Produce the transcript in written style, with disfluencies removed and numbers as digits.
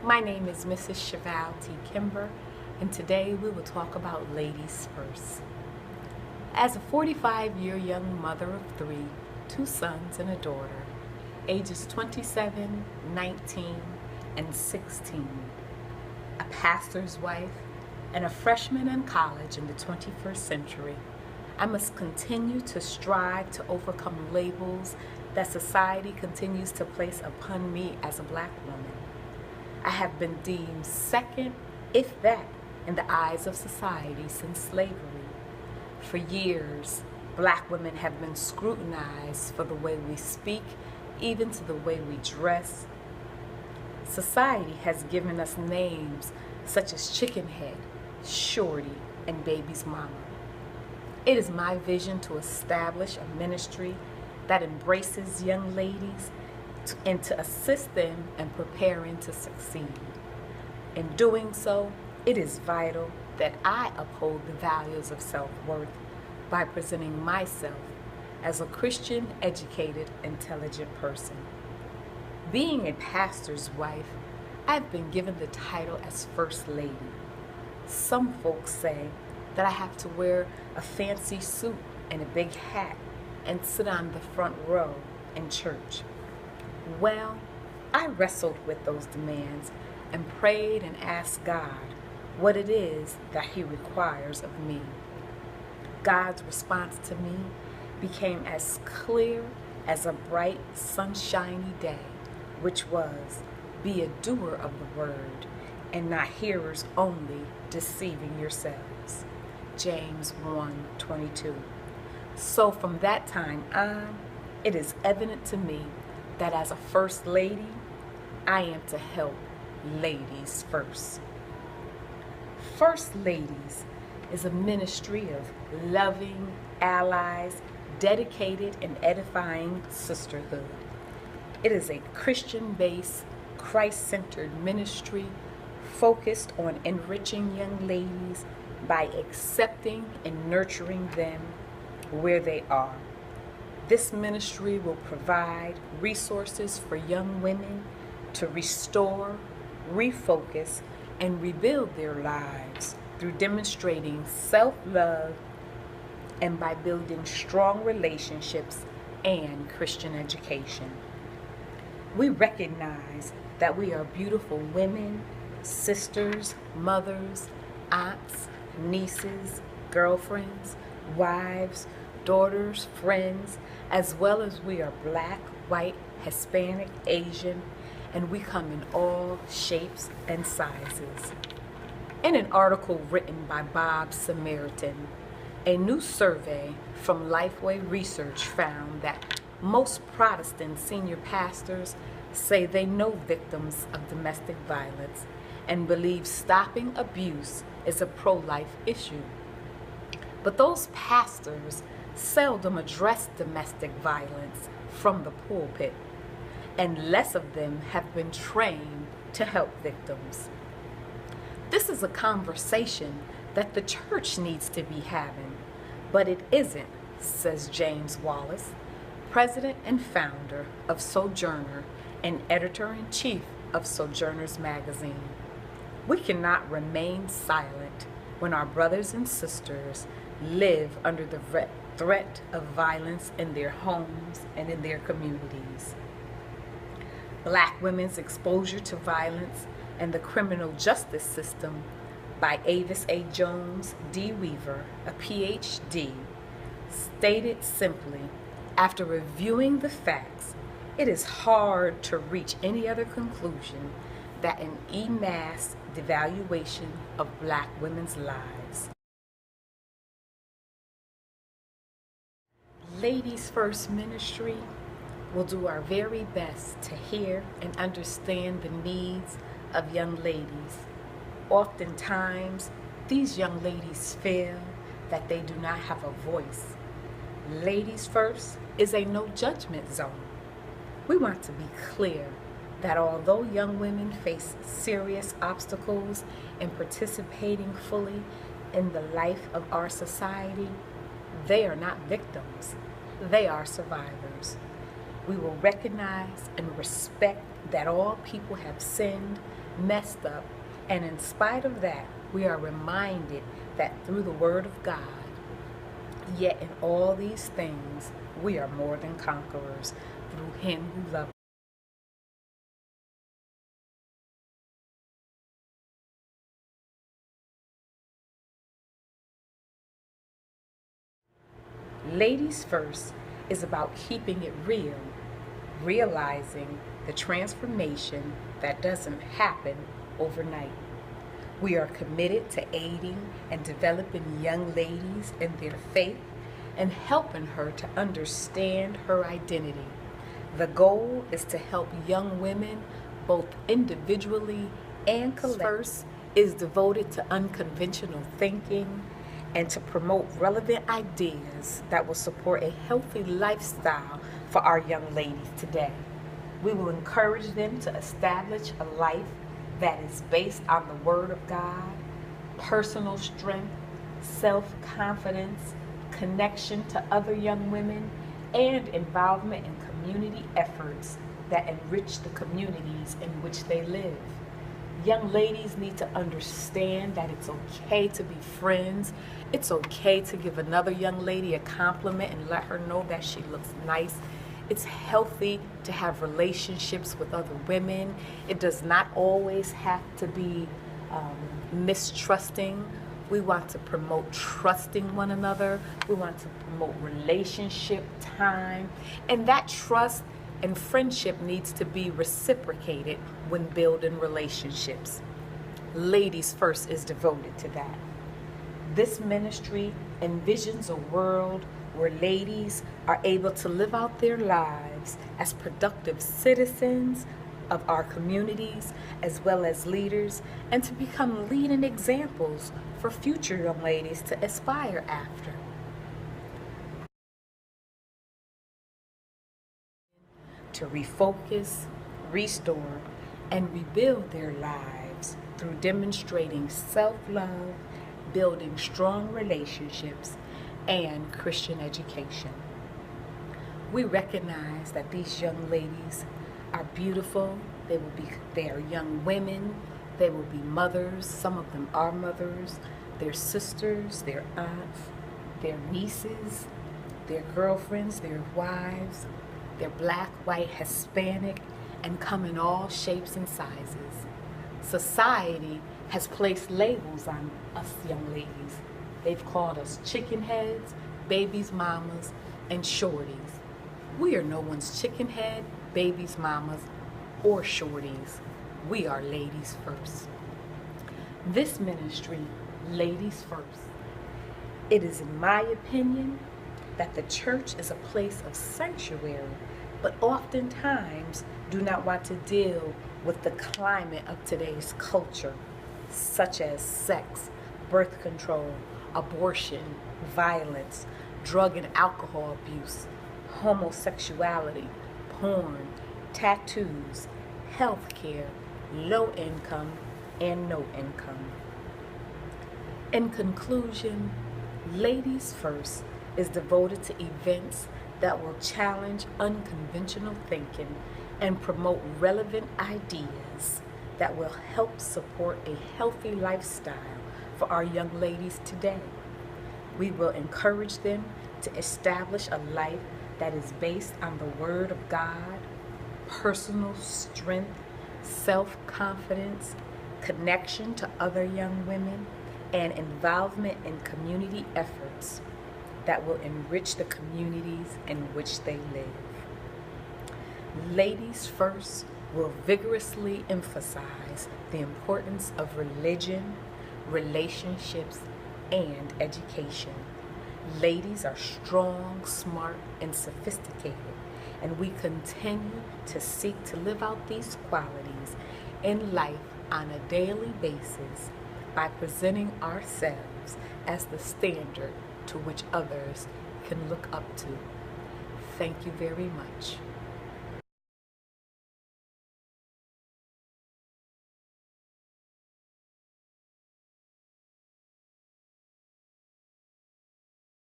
My name is Mrs. Cheval T. Kimber, and today we will talk about ladies first. As a 45-year young mother of three, two sons and a daughter, ages 27, 19, and 16, a pastor's wife, and a freshman in college in the 21st century, I must continue to strive to overcome labels that society continues to place upon me as a black woman. I have been deemed second, if that, in the eyes of society since slavery. For years, black women have been scrutinized for the way we speak, even to the way we dress. Society has given us names such as chicken head, shorty, and baby's mama. It is my vision to establish a ministry that embraces young ladies and to assist them in preparing to succeed. In doing so, it is vital that I uphold the values of self-worth by presenting myself as a Christian, educated, intelligent person. Being a pastor's wife, I've been given the title as First Lady. Some folks say that I have to wear a fancy suit and a big hat and sit on the front row in church. Well, I wrestled with those demands and prayed and asked God what it is that He requires of me. God's response to me became as clear as a bright, sunshiny day, which was, be a doer of the word and not hearers only, deceiving yourselves. James 1:22. So from that time on, it is evident to me that as a first lady, I am to help ladies first. First Ladies is a ministry of loving allies, dedicated and edifying sisterhood. It is a Christian-based, Christ-centered ministry focused on enriching young ladies by accepting and nurturing them where they are. This ministry will provide resources for young women to restore, refocus, and rebuild their lives through demonstrating self-love and by building strong relationships and Christian education. We recognize that we are beautiful women, sisters, mothers, aunts, nieces, girlfriends, wives, daughters, friends, as well as we are black, white, Hispanic, Asian, and we come in all shapes and sizes. In an article written by Bob Samaritan, a new survey from Lifeway Research found that most Protestant senior pastors say they know victims of domestic violence and believe stopping abuse is a pro-life issue. But those pastors seldom address domestic violence from the pulpit, and less of them have been trained to help victims. This is a conversation that the church needs to be having, but it isn't, says James Wallace, president and founder of Sojourner and editor-in-chief of Sojourner's magazine. We cannot remain silent when our brothers and sisters live under the threat of violence in their homes and in their communities. Black Women's Exposure to Violence and the Criminal Justice System by Avis A. Jones D. Weaver, a PhD, stated simply, after reviewing the facts, it is hard to reach any other conclusion than an en masse devaluation of black women's lives. Ladies First Ministry will do our very best to hear and understand the needs of young ladies. Oftentimes, these young ladies feel that they do not have a voice. Ladies First is a no judgment zone. We want to be clear that although young women face serious obstacles in participating fully in the life of our society, they are not victims. They are survivors. We will recognize and respect that all people have sinned messed up, and in spite of that, we are reminded that through the Word of God, yet in all these things, we are more than conquerors through Him who loved us. Ladies First is about keeping it real, realizing the transformation that doesn't happen overnight. We are committed to aiding and developing young ladies in their faith and helping her to understand her identity. The goal is to help young women both individually and collectively. First is devoted to unconventional thinking and to promote relevant ideas that will support a healthy lifestyle for our young ladies today. We will encourage them to establish a life that is based on the Word of God, personal strength, self-confidence, connection to other young women, and involvement in community efforts that enrich the communities in which they live. Young ladies need to understand that it's okay to be friends. It's okay to give another young lady a compliment and let her know that she looks nice. It's healthy to have relationships with other women. It does not always have to be mistrusting. We want to promote trusting one another. We want to promote relationship time. And that trust and friendship needs to be reciprocated when building relationships. Ladies First is devoted to that. This ministry envisions a world where ladies are able to live out their lives as productive citizens of our communities as well as leaders, and to become leading examples for future young ladies to aspire after. To refocus, restore, and rebuild their lives through demonstrating self-love, building strong relationships, and Christian education. We recognize that these young ladies are beautiful. They are young women. They will be mothers. Some of them are mothers. Their sisters, their aunts, their nieces, their girlfriends, their wives. They're black, white, Hispanic, and come in all shapes and sizes. Society has placed labels on us young ladies. They've called us chicken heads, babies, mamas, and shorties. We are no one's chicken head, babies, mamas, or shorties. We are ladies first. This ministry, Ladies First, it is in my opinion that the church is a place of sanctuary, but oftentimes do not want to deal with the climate of today's culture, such as sex, birth control, abortion, violence, drug and alcohol abuse, homosexuality, porn, tattoos, healthcare, low income, and no income. In conclusion, Ladies First is devoted to events that will challenge unconventional thinking and promote relevant ideas that will help support a healthy lifestyle for our young ladies today. We will encourage them to establish a life that is based on the Word of God, personal strength, self-confidence, connection to other young women, and involvement in community efforts that will enrich the communities in which they live. Ladies First will vigorously emphasize the importance of religion, relationships, and education. Ladies are strong, smart, and sophisticated, and we continue to seek to live out these qualities in life on a daily basis by presenting ourselves as the standard to which others can look up to. Thank you very much.